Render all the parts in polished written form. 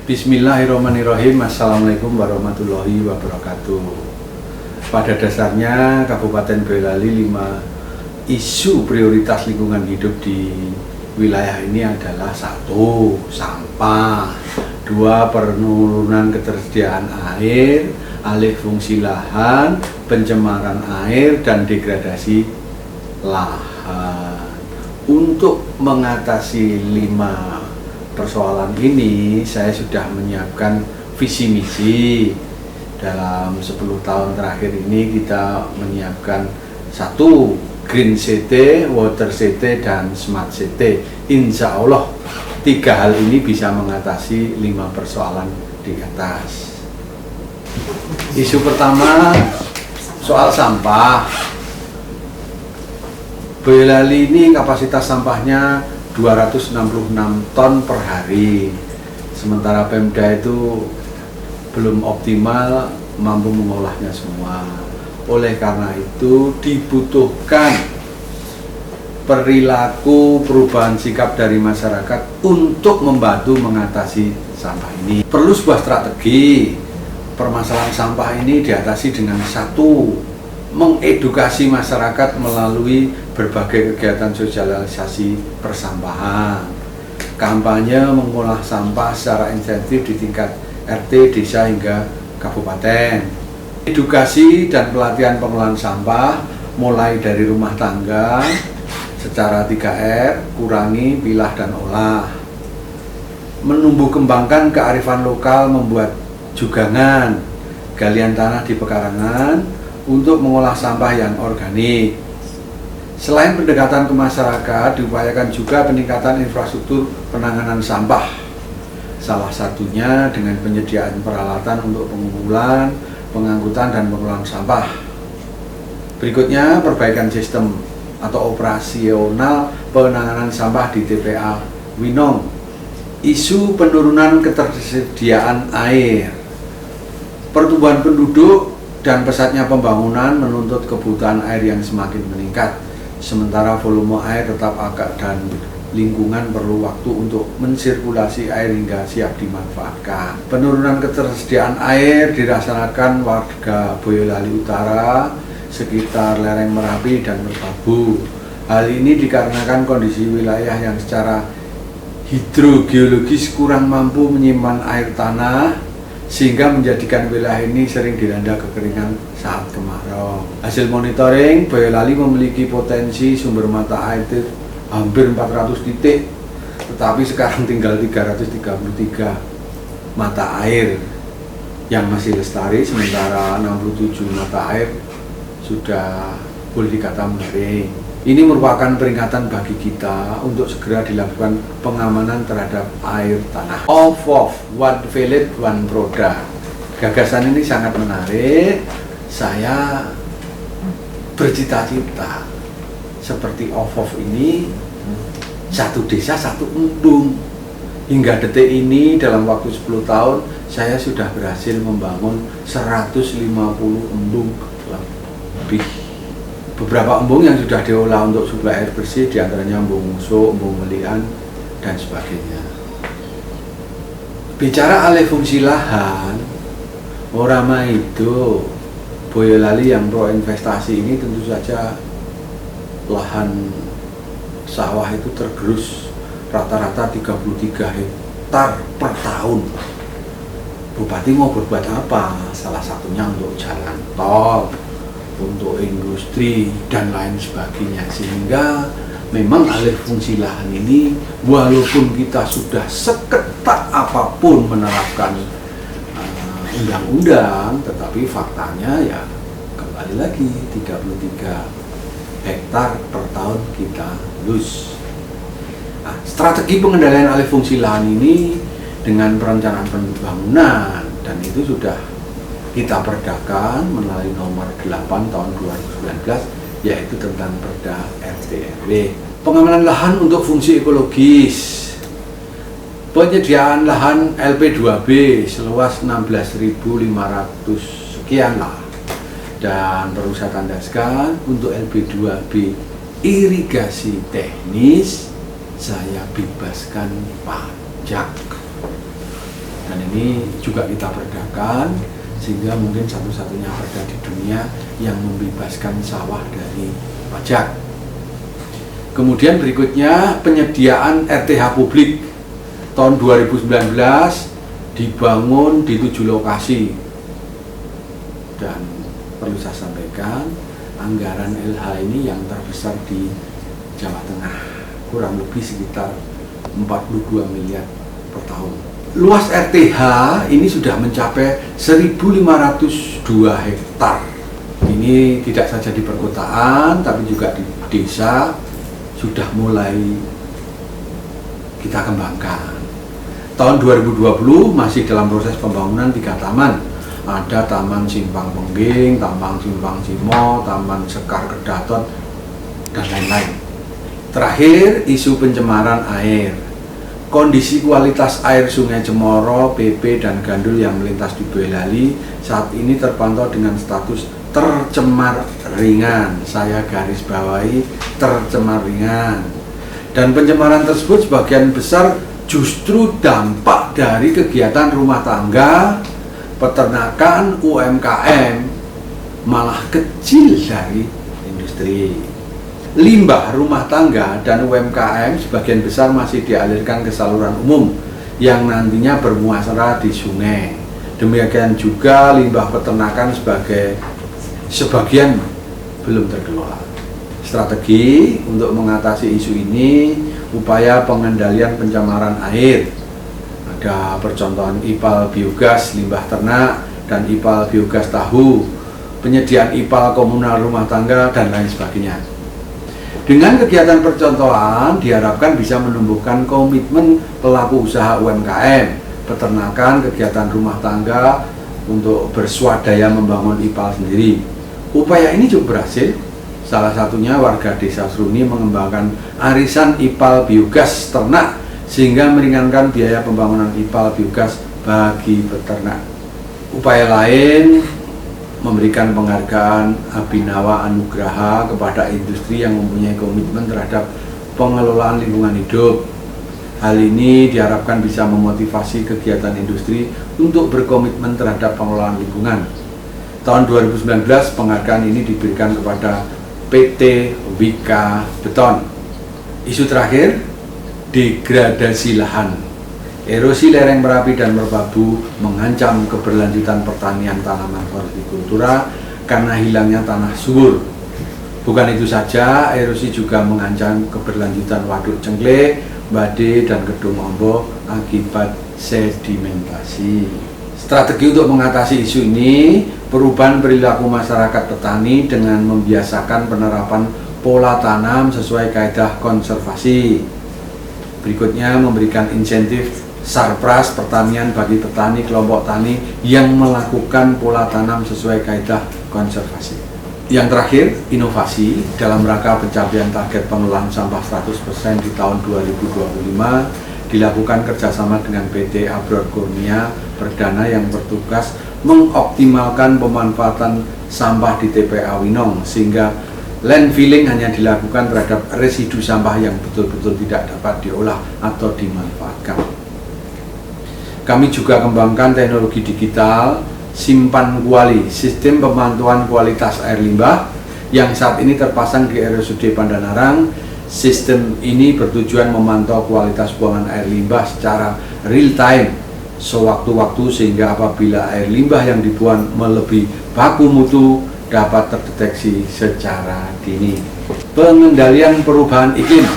Bismillahirrahmanirrahim. Assalamualaikum warahmatullahi wabarakatuh. Pada dasarnya Kabupaten Boyolali 5 isu prioritas lingkungan hidup di wilayah ini adalah 1. Sampah, 2. Penurunan ketersediaan air, alih fungsi lahan, pencemaran air, dan degradasi lahan. Untuk mengatasi 5 persoalan ini, saya sudah menyiapkan visi misi. Dalam 10 tahun terakhir ini kita menyiapkan 1. Green City, Water City, dan Smart City. Insya Allah 3 hal ini bisa mengatasi 5 persoalan di atas. Isu pertama soal sampah. Boyolali ini kapasitas sampahnya 266 ton per hari, sementara Pemda itu belum optimal mampu mengolahnya semua. Oleh karena itu dibutuhkan perilaku perubahan sikap dari masyarakat untuk membantu mengatasi sampah ini. Perlu sebuah strategi. Permasalahan sampah ini diatasi dengan 1. Mengedukasi masyarakat melalui berbagai kegiatan sosialisasi persampahan, kampanye mengolah sampah secara insentif di tingkat RT, desa hingga kabupaten, edukasi dan pelatihan pengolahan sampah mulai dari rumah tangga secara 3R, kurangi, pilah, dan olah. Menumbuh kembangkan kearifan lokal, membuat jugangan, galian tanah di pekarangan untuk mengolah sampah yang organik. Selain pendekatan ke masyarakat, diupayakan juga peningkatan infrastruktur penanganan sampah. Salah satunya dengan penyediaan peralatan untuk pengumpulan, pengangkutan, dan pengelolaan sampah. Berikutnya, perbaikan sistem atau operasional penanganan sampah di TPA Winong. Isu penurunan ketersediaan air. Pertumbuhan penduduk dan pesatnya pembangunan menuntut kebutuhan air yang semakin meningkat, sementara volume air tetap agak dan lingkungan perlu waktu untuk mensirkulasi air hingga siap dimanfaatkan. Penurunan ketersediaan air dirasakan warga Boyolali Utara, sekitar lereng Merapi dan Merbabu. Hal ini dikarenakan kondisi wilayah yang secara hidrogeologis kurang mampu menyimpan air tanah, sehingga menjadikan wilayah ini sering dilanda kekeringan saat kemarau. Hasil monitoring, Boyolali memiliki potensi sumber mata air hampir 400 titik, tetapi sekarang tinggal 333 mata air yang masih lestari, sementara 67 mata air sudah boleh dikata mengering. Ini merupakan peringatan bagi kita untuk segera dilakukan pengamanan terhadap air tanah. One Village, One Product. Gagasan ini sangat menarik. Saya bercita-cita seperti ini, 1 desa 1 embung. Hingga detik ini dalam waktu 10 tahun saya sudah berhasil membangun 150 embung lebih. Beberapa embung yang sudah diolah untuk suplai air bersih, diantaranya embung Musuh, embung Melian, dan sebagainya. Bicara alih fungsi lahan, Orama itu Boyolali yang pro investasi ini tentu saja lahan sawah itu tergerus rata-rata 33 hektar per tahun. Bupati mau berbuat apa? Salah satunya untuk jalan tol, untuk industri, dan lain sebagainya, sehingga memang alih fungsi lahan ini walaupun kita sudah seketat apapun menerapkan undang-undang, tetapi faktanya ya kembali lagi 33 hektar per tahun kita lose. Nah, strategi pengendalian alih fungsi lahan ini dengan perencanaan pembangunan, dan itu sudah kita perdakan melalui nomor 8 tahun 2019, yaitu tentang Perda RT RW. Pengamanan lahan untuk fungsi ekologis. Penyediaan lahan LP2B seluas 16.500 sekian lah. Dan perlu saya tandaskan untuk LP2B irigasi teknis saya bebaskan pajak. dan ini juga kita perdakan sehingga mungkin satu-satunya perda di dunia yang membebaskan sawah dari pajak. Kemudian berikutnya penyediaan RTH publik tahun 2019 dibangun di 7 lokasi, dan perlu saya sampaikan anggaran LH ini yang terbesar di Jawa Tengah, kurang lebih sekitar 42 miliar per tahun. Luas RTH ini sudah mencapai 1.502 hektar. Ini tidak saja di perkotaan tapi juga di desa sudah mulai kita kembangkan. Tahun 2020 masih dalam proses pembangunan 3 taman. Ada Taman Simpang Pengging, Taman Simpang Cimo, Taman Sekar Kedaton, dan lain-lain. Terakhir, isu pencemaran air. Kondisi kualitas air Sungai Cemoro, PP, dan Gandul yang melintas di Boyolali saat ini terpantau dengan status tercemar ringan. Saya garis bawahi tercemar ringan. Dan pencemaran tersebut sebagian besar justru dampak dari kegiatan rumah tangga, peternakan, UMKM, malah kecil dari industri. Limbah rumah tangga dan UMKM sebagian besar masih dialirkan ke saluran umum yang nantinya bermuara di sungai. Demikian juga limbah peternakan sebagian belum terkelola. Strategi untuk mengatasi isu ini, upaya pengendalian pencemaran air. Ada percontohan IPAL biogas limbah ternak dan IPAL biogas tahu, penyediaan IPAL komunal rumah tangga, dan lain sebagainya. Dengan kegiatan percontohan diharapkan bisa menumbuhkan komitmen pelaku usaha UMKM, peternakan, kegiatan rumah tangga untuk berswadaya membangun IPAL sendiri. Upaya ini cukup berhasil. Salah satunya warga desa Seruni mengembangkan arisan IPAL biogas ternak sehingga meringankan biaya pembangunan IPAL biogas bagi peternak. Upaya lain memberikan penghargaan Abhinawa Anugraha kepada industri yang mempunyai komitmen terhadap pengelolaan lingkungan hidup. Hal ini diharapkan bisa memotivasi kegiatan industri untuk berkomitmen terhadap pengelolaan lingkungan. Tahun 2019 penghargaan ini diberikan kepada PT Wika Beton. Isu terakhir, degradasi lahan. Erosi lereng Merapi dan Merbabu mengancam keberlanjutan pertanian tanaman hortikultura karena hilangnya tanah subur. Bukan itu saja, erosi juga mengancam keberlanjutan Waduk Cengklek, Bade, dan Kedung Ombo akibat sedimentasi. Strategi untuk mengatasi isu ini, perubahan perilaku masyarakat petani dengan membiasakan penerapan pola tanam sesuai kaidah konservasi. Berikutnya, memberikan insentif sarpras pertanian bagi petani kelompok tani yang melakukan pola tanam sesuai kaidah konservasi. Yang terakhir, inovasi dalam rangka pencapaian target pengelolaan sampah 100% di tahun 2025 dilakukan kerjasama dengan PT Abror Kurnia Perdana yang bertugas mengoptimalkan pemanfaatan sampah di TPA Winong sehingga landfilling hanya dilakukan terhadap residu sampah yang betul-betul tidak dapat diolah atau dimanfaatkan. Kami juga kembangkan teknologi digital simpan kuali, sistem pemantauan kualitas air limbah yang saat ini terpasang di RSUD Pandanarang. Sistem ini bertujuan memantau kualitas buangan air limbah secara real time sewaktu-waktu sehingga apabila air limbah yang dibuang melebihi baku mutu dapat terdeteksi secara dini. Pengendalian perubahan iklim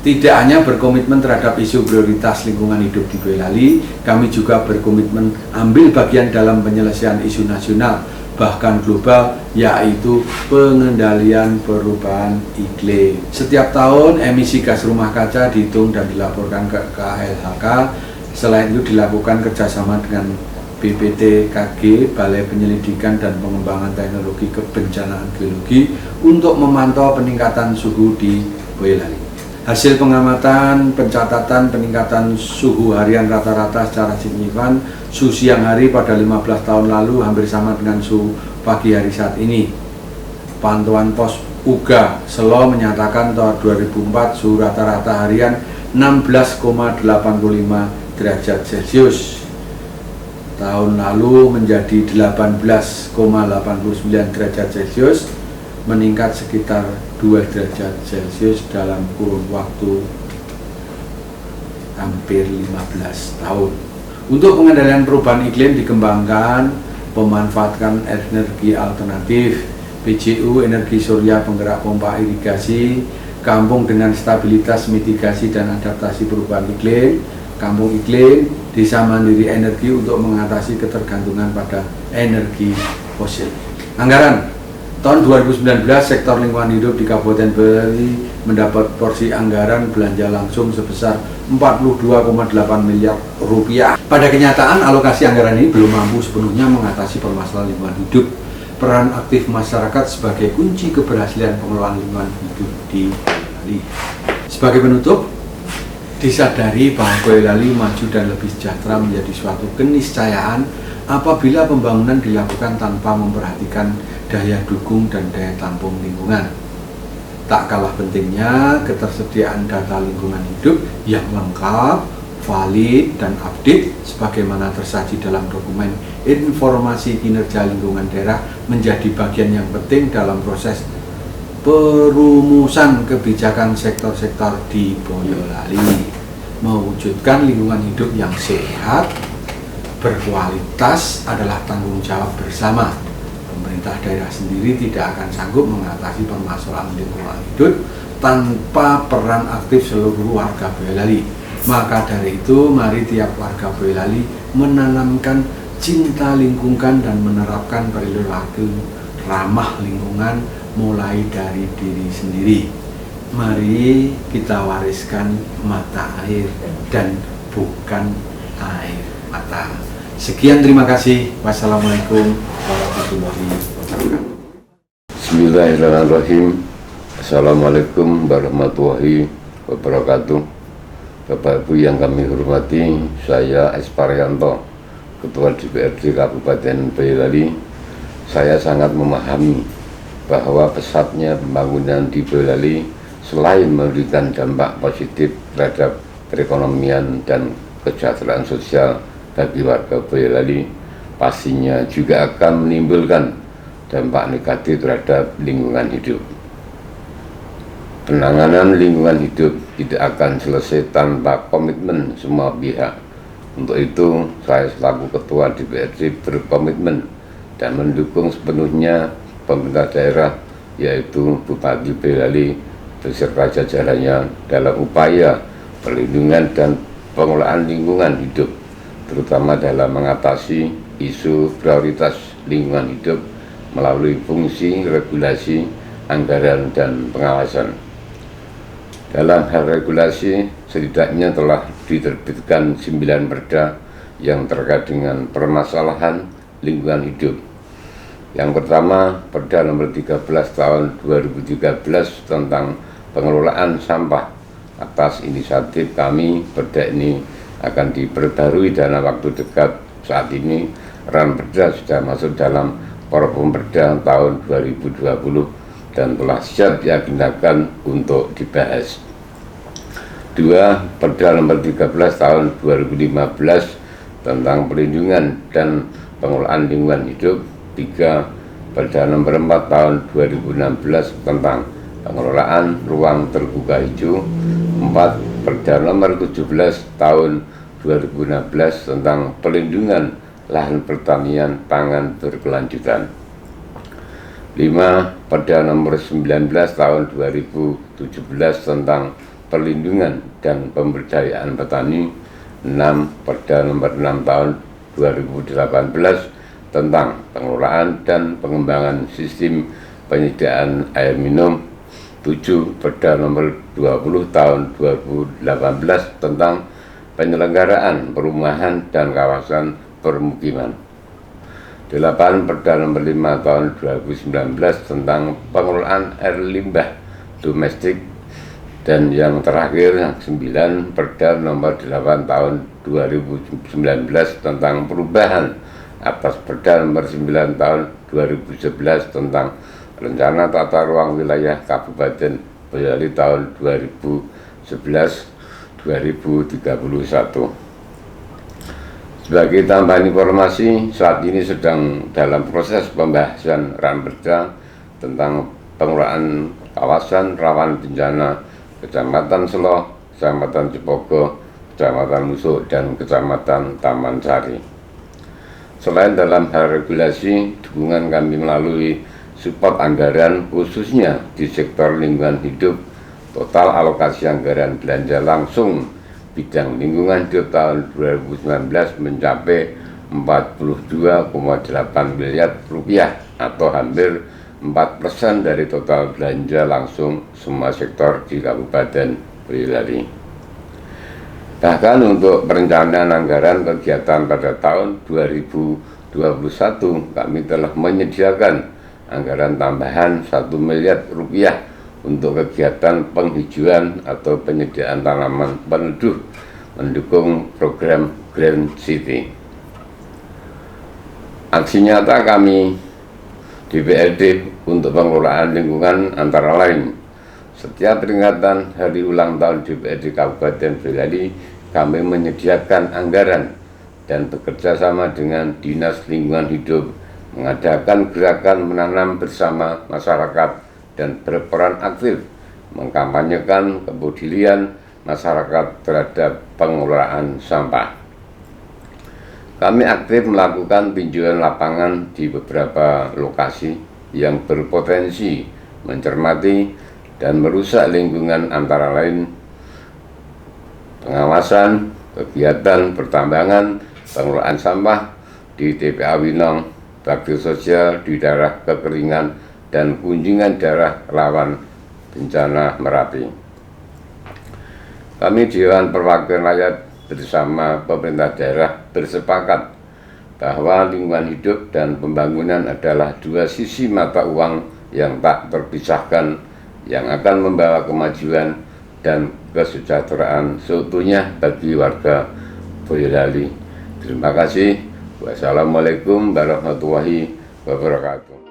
tidak hanya berkomitmen terhadap isu prioritas lingkungan hidup di Boyolali, kami juga berkomitmen ambil bagian dalam penyelesaian isu nasional bahkan global, yaitu pengendalian perubahan iklim. Setiap tahun emisi gas rumah kaca dihitung dan dilaporkan ke KLHK. Selain itu dilakukan kerjasama dengan BPTKG, Balai Penyelidikan dan Pengembangan Teknologi Kebencanaan Geologi untuk memantau peningkatan suhu di Boyolali. Hasil pengamatan pencatatan peningkatan suhu harian rata-rata secara signifikan, suhu siang hari pada 15 tahun lalu hampir sama dengan suhu pagi hari saat ini. Pantauan pos UGA Selo menyatakan tahun 2004 suhu rata-rata harian 16,85 derajat Celcius. tahun lalu menjadi 18,89 derajat Celcius, meningkat sekitar 2 derajat Celcius dalam kurun waktu hampir 15 tahun. Untuk pengendalian perubahan iklim dikembangkan pemanfaatkan energi alternatif, PJU, energi surya penggerak pompa irigasi, kampung dengan stabilitas mitigasi dan adaptasi perubahan iklim, kampung iklim, desa mandiri energi untuk mengatasi ketergantungan pada energi fosil. Anggaran tahun 2019 sektor lingkungan hidup di Kabupaten Boyolali mendapat porsi anggaran belanja langsung sebesar 42,8 miliar rupiah. Pada kenyataan alokasi anggaran ini belum mampu sepenuhnya mengatasi permasalahan lingkungan hidup. Peran aktif masyarakat sebagai kunci keberhasilan pengelolaan lingkungan hidup di Boyolali. Sebagai penutup, disadari bahwa Boyolali maju dan lebih sejahtera menjadi suatu keniscayaan apabila pembangunan dilakukan tanpa memperhatikan daya dukung dan daya tampung lingkungan. Tak kalah pentingnya ketersediaan data lingkungan hidup yang lengkap, valid, dan update sebagaimana tersaji dalam dokumen informasi kinerja lingkungan daerah menjadi bagian yang penting dalam proses perumusan kebijakan sektor-sektor di Boyolali. Mewujudkan lingkungan hidup yang sehat, berkualitas adalah tanggung jawab bersama. Pemerintah daerah sendiri tidak akan sanggup mengatasi permasalahan lingkungan hidup tanpa peran aktif seluruh warga Boyolali. Maka dari itu, mari tiap warga Boyolali menanamkan cinta lingkungan dan menerapkan perilaku ramah lingkungan mulai dari diri sendiri. Mari kita wariskan mata air dan bukan air mata. Sekian, terima kasih. Wassalamualaikum warahmatullahi wabarakatuh. Bismillahirrahmanirrahim. Assalamualaikum warahmatullahi wabarakatuh. Bapak Ibu yang kami hormati, saya S. Paryanto, Ketua DPRD Kabupaten Boyolali. Saya sangat memahami bahwa pesatnya pembangunan di Boyolali selain memberikan dampak positif terhadap perekonomian dan kesejahteraan sosial bagi warga Boyolali, pastinya juga akan menimbulkan dampak negatif terhadap lingkungan hidup. Penanganan lingkungan hidup tidak akan selesai tanpa komitmen semua pihak. Untuk itu, saya selaku Ketua DPRD berkomitmen dan mendukung sepenuhnya pemerintah daerah, yaitu Bupati Boyolali beserta jajarannya dalam upaya perlindungan dan pengelolaan lingkungan hidup, terutama dalam mengatasi isu prioritas lingkungan hidup melalui fungsi regulasi, anggaran, dan pengawasan. Dalam hal regulasi, setidaknya telah diterbitkan 9 perda yang terkait dengan permasalahan lingkungan hidup. Yang pertama, Perda nomor 13 tahun 2013 tentang pengelolaan sampah. Atas inisiatif kami, perda ini akan diperbarui dalam waktu dekat. Saat ini, ran perda sudah masuk dalam Forperda tahun 2020 dan telah siap diagendakan untuk dibahas. 2. Perda nomor 13 tahun 2015 tentang perlindungan dan pengelolaan lingkungan hidup. 3. Perda nomor 4 tahun 2016 tentang pengelolaan ruang terbuka hijau. 4. Perda nomor 17 tahun 2016 tentang perlindungan lahan pertanian pangan berkelanjutan. 5. Perda nomor 19 tahun 2017 tentang perlindungan dan pemberdayaan petani. 6. Perda nomor 6 tahun 2018 tentang pengelolaan dan pengembangan sistem penyediaan air minum. 7. Perda nomor 20 tahun 2018 tentang penyelenggaraan perumahan dan kawasan permukiman. 8. Perda nomor 5 tahun 2019 tentang pengelolaan air limbah domestik. Dan yang terakhir, yang 9, Perda nomor 8 tahun 2019 tentang perubahan atas Perda nomor 9 tahun 2011 tentang Rencana Tata Ruang Wilayah Kabupaten Boyolali tahun 2011-2031. Sebagai tambahan informasi, saat ini sedang dalam proses pembahasan Ranperda tentang pengelolaan kawasan rawan bencana Kecamatan Selo, Kecamatan Cepogo, Kecamatan Musuh, dan Kecamatan Taman Sari. Selain dalam hal regulasi, dukungan kami melalui support anggaran khususnya di sektor lingkungan hidup. Total alokasi anggaran belanja langsung bidang lingkungan di tahun 2019 mencapai 42,8 miliar rupiah atau hampir 4% dari total belanja langsung semua sektor di Kabupaten Boyolali. Bahkan untuk perencanaan anggaran kegiatan pada tahun 2021 kami telah menyediakan anggaran tambahan 1 miliar rupiah untuk kegiatan penghijauan atau penyediaan tanaman peneduh mendukung program Green City. Aksi nyata kami di BLD untuk pengelolaan lingkungan antara lain, setiap peringatan hari ulang tahun DPRD Kabupaten Boyolali, kami menyediakan anggaran dan bekerja sama dengan Dinas Lingkungan Hidup mengadakan gerakan menanam bersama masyarakat dan berperan aktif mengkampanyekan kepedulian masyarakat terhadap pengelolaan sampah. Kami aktif melakukan tinjauan lapangan di beberapa lokasi yang berpotensi mencermati dan merusak lingkungan antara lain pengawasan kegiatan pertambangan, pengelolaan sampah di TPA Winong, bakti sosial di daerah kekeringan, dan kunjungan daerah rawan bencana Merapi. Kami Dewan Perwakilan Rakyat bersama pemerintah daerah bersepakat bahwa lingkungan hidup dan pembangunan adalah dua sisi mata uang yang tak terpisahkan yang akan membawa kemajuan dan kesejahteraan seutuhnya bagi warga Boyolali. Terima kasih. Wassalamualaikum warahmatullahi wabarakatuh.